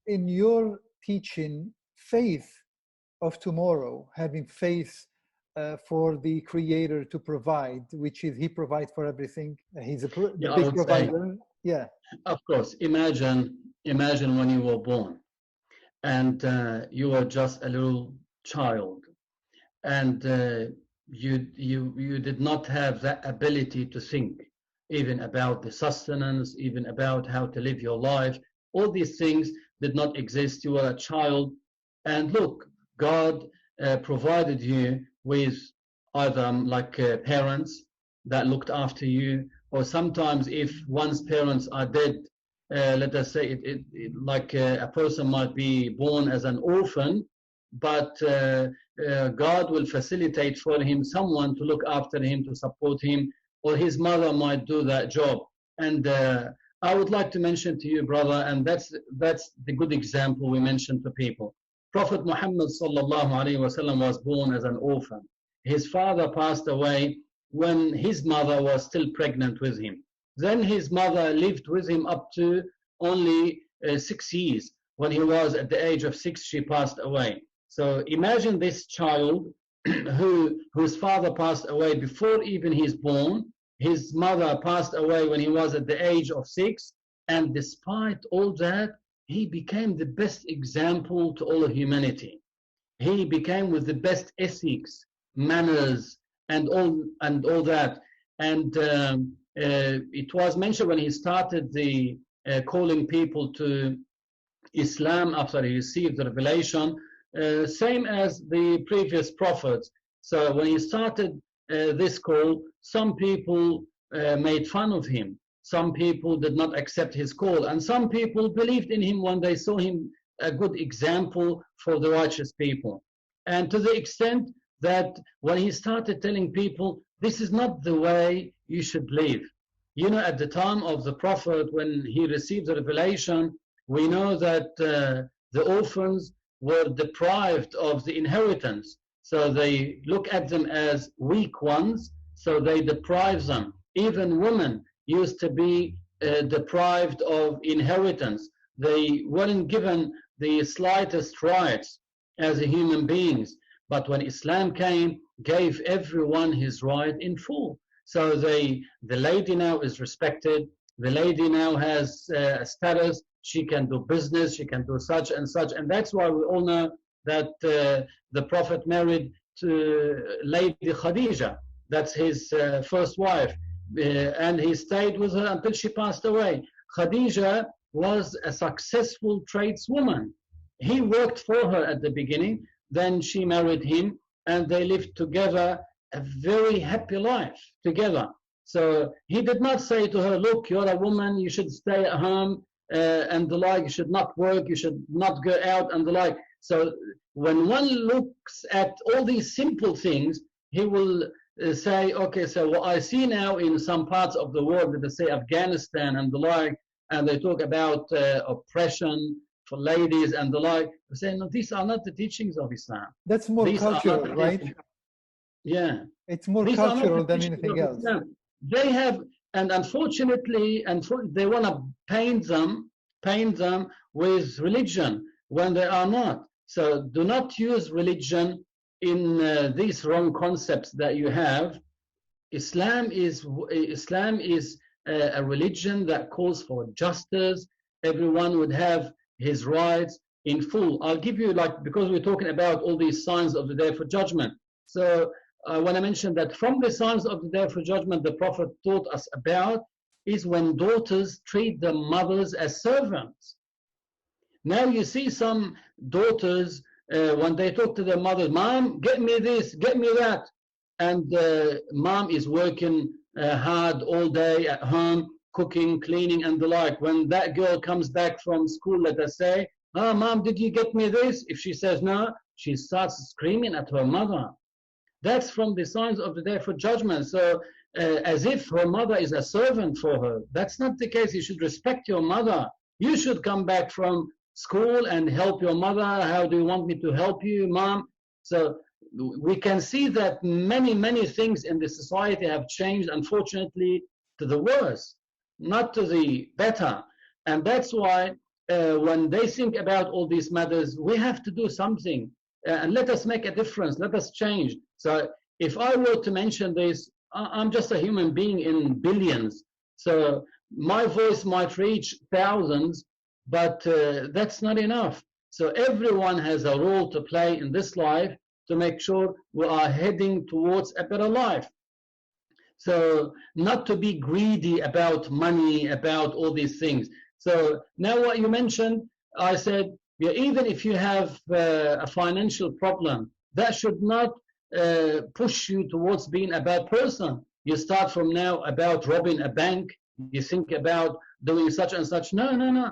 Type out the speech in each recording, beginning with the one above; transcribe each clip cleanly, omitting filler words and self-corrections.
in your teaching faith of tomorrow, having faith for the Creator to provide, which is He provides for everything. He's the big provider. Yeah. Of course. Imagine when you were born, and you were just a little child, and you did not have that ability to think even about the sustenance, even about how to live your life. All these things did not exist. You were a child, and look, God provided you with either parents that looked after you, or sometimes if one's parents are dead, let us say a person might be born as an orphan, but God will facilitate for him someone to look after him, to support him, or his mother might do that job. And I would like to mention to you, brother, and that's the good example we mention to people. Prophet Muhammad sallallahu alaihi wasallam was born as an orphan. His father passed away when his mother was still pregnant with him. Then his mother lived with him up to only 6 years. When he was at the age of 6, she passed away. So imagine this child whose father passed away before even he's born. His mother passed away when he was at the age of 6, and despite all that, he became the best example to all of humanity. He became with the best ethics, manners, and all that. And it was mentioned when he started the calling people to Islam after he received the revelation, same as the previous prophets. So when he started this call, some people made fun of him. Some people did not accept his call, and some people believed in him when they saw him a good example for the righteous people. And to the extent that when he started telling people, this is not the way you should live. You know, at the time of the Prophet, when he received the revelation, we know that the orphans were deprived of the inheritance. So they look at them as weak ones, so they deprive them. Even women used to be deprived of inheritance. They weren't given the slightest rights as human beings. But when Islam came, gave everyone his right in full. So the lady now is respected. The lady now has a status. She can do business. She can do such and such. And that's why we all know that the Prophet married to Lady Khadija. That's his first wife. And he stayed with her until she passed away. Khadija was a successful tradeswoman. He worked for her at the beginning. Then she married him, and they lived together a very happy life together. So he did not say to her, look, you're a woman, you should stay at home and the like, you should not work, you should not go out and the like. So when one looks at all these simple things, he will say, okay, so what I see now in some parts of the world, that they say Afghanistan and the like, and they talk about oppression for ladies and the like, we say, no, these are not the teachings of Islam. That's more cultural, right? Yeah. It's more cultural than anything else. They have, and unfortunately, they want to paint them with religion when they are not. So do not use religion in these wrong concepts that you have. Islam is a religion that calls for justice. Everyone would have his rights in full. I'll give you, because we're talking about all these signs of the day for judgment. So when I mentioned that from the signs of the day for judgment, the Prophet taught us about is when daughters treat their mothers as servants. Now you see some daughters, when they talk to their mothers, Mom, get me this, get me that. And mom is working hard all day at home, cooking, cleaning, and the like. When that girl comes back from school, let us say, oh, Mom, did you get me this? If she says no, she starts screaming at her mother. That's from the signs of the day for judgment. So as if her mother is a servant for her. That's not the case. You should respect your mother. You should come back from school and help your mother. How do you want me to help you, Mom? So we can see that many things in the society have changed, unfortunately, to the worse, not to the better. And that's why when they think about all these matters, we have to do something, and let us make a difference. Let us change. So if I were to mention this, I'm just a human being in billions. So my voice might reach thousands, but that's not enough. So everyone has a role to play in this life to make sure we are heading towards a better life. So not to be greedy about money, about all these things. So now what you mentioned, I said, yeah, even if you have a financial problem, that should not push you towards being a bad person. You start from now about robbing a bank, you think about doing such and such. No, no, no.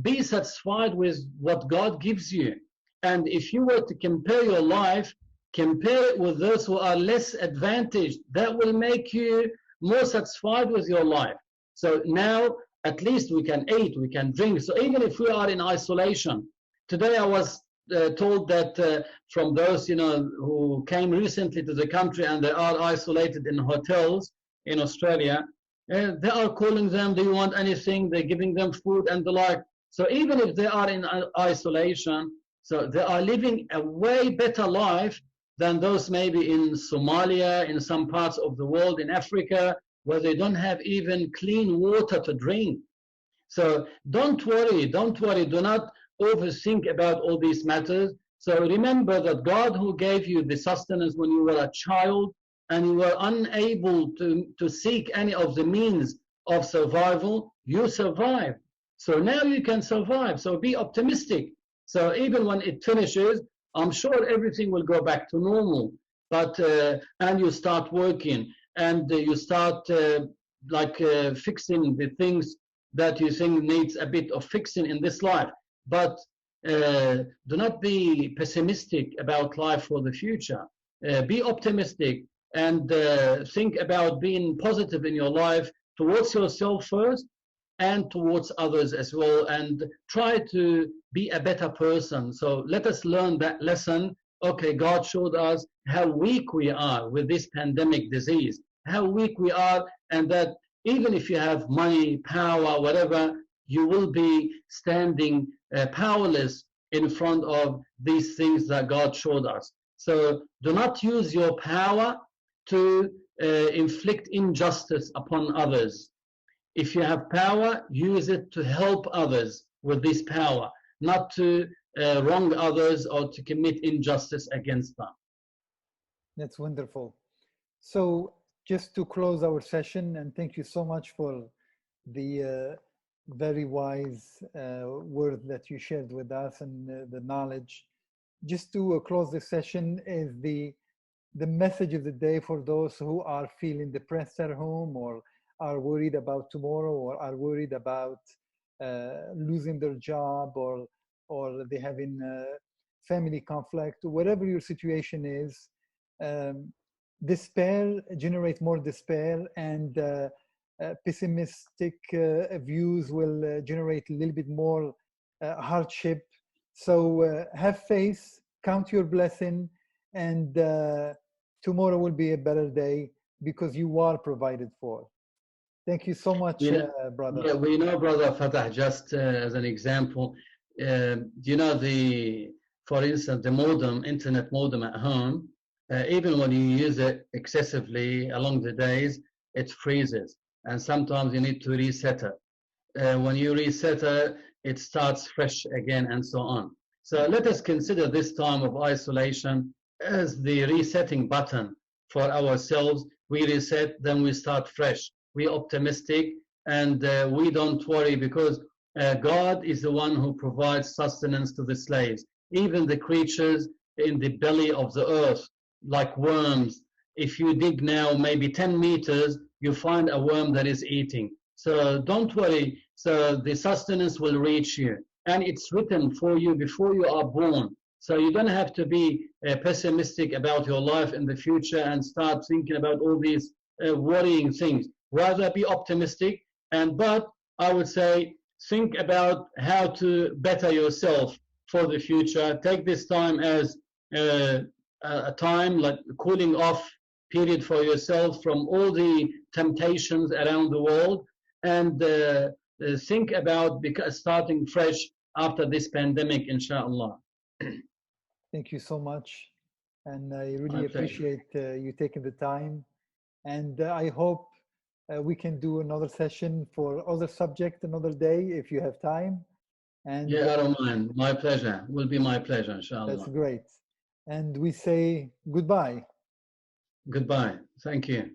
Be satisfied with what God gives you. And if you were to compare your life, compare it with those who are less advantaged. That will make you more satisfied with your life. So now at least we can eat, we can drink. So even if we are in isolation, today I was told that from those who came recently to the country and they are isolated in hotels in Australia, they are calling them, do you want anything? They're giving them food and the like. So even if they are in isolation, so they are living a way better life than those maybe in Somalia, in some parts of the world, in Africa, where they don't have even clean water to drink. So don't worry, do not overthink about all these matters. So remember that God who gave you the sustenance when you were a child and you were unable to seek any of the means of survival, you survived. So now you can survive. So be optimistic. So even when it finishes, I'm sure everything will go back to normal. But and you start working and you start fixing the things that you think needs a bit of fixing in this life. But do not be pessimistic about life for the future. Be optimistic and think about being positive in your life towards yourself first and towards others as well, and try to be a better person. So let us learn that lesson. Okay, God showed us how weak we are with this pandemic disease, how weak we are, and that even if you have money, power, whatever, you will be standing powerless in front of these things that God showed us. So do not use your power to inflict injustice upon others. If you have power, use it to help others with this power, not to wrong others or to commit injustice against them. That's wonderful. So just to close our session, and thank you so much for the very wise word that you shared with us and the knowledge. Just to close the session is the message of the day for those who are feeling depressed at home, or are worried about tomorrow, or are worried about losing their job, or they having family conflict, whatever your situation is. Despair generates more despair, and pessimistic views will generate a little bit more hardship. So have faith, count your blessing, and tomorrow will be a better day because you are provided for. Thank you so much, brother. Yeah, we know, brother Fatah, just as an example, for instance, the modem, internet modem at home, even when you use it excessively along the days, it freezes. And sometimes you need to reset it. When you reset it, it starts fresh again and so on. So let us consider this time of isolation as the resetting button for ourselves. We reset, then we start fresh. We're optimistic and we don't worry, because God is the one who provides sustenance to the slaves. Even the creatures in the belly of the earth, like worms, if you dig now maybe 10 meters, you find a worm that is eating. So don't worry. So the sustenance will reach you, and it's written for you before you are born. So you don't have to be pessimistic about your life in the future and start thinking about all these worrying things. Rather be optimistic, but I would say think about how to better yourself for the future. Take this time as a time like cooling off period for yourself from all the temptations around the world, and think about starting fresh after this pandemic, inshallah. Thank you so much. And I My really pleasure. appreciate you taking the time. And I hope we can do another session for other subject another day if you have time. And Yeah, I don't mind. My pleasure. Will be my pleasure, that's inshallah. great. And we say goodbye. Goodbye. Thank you.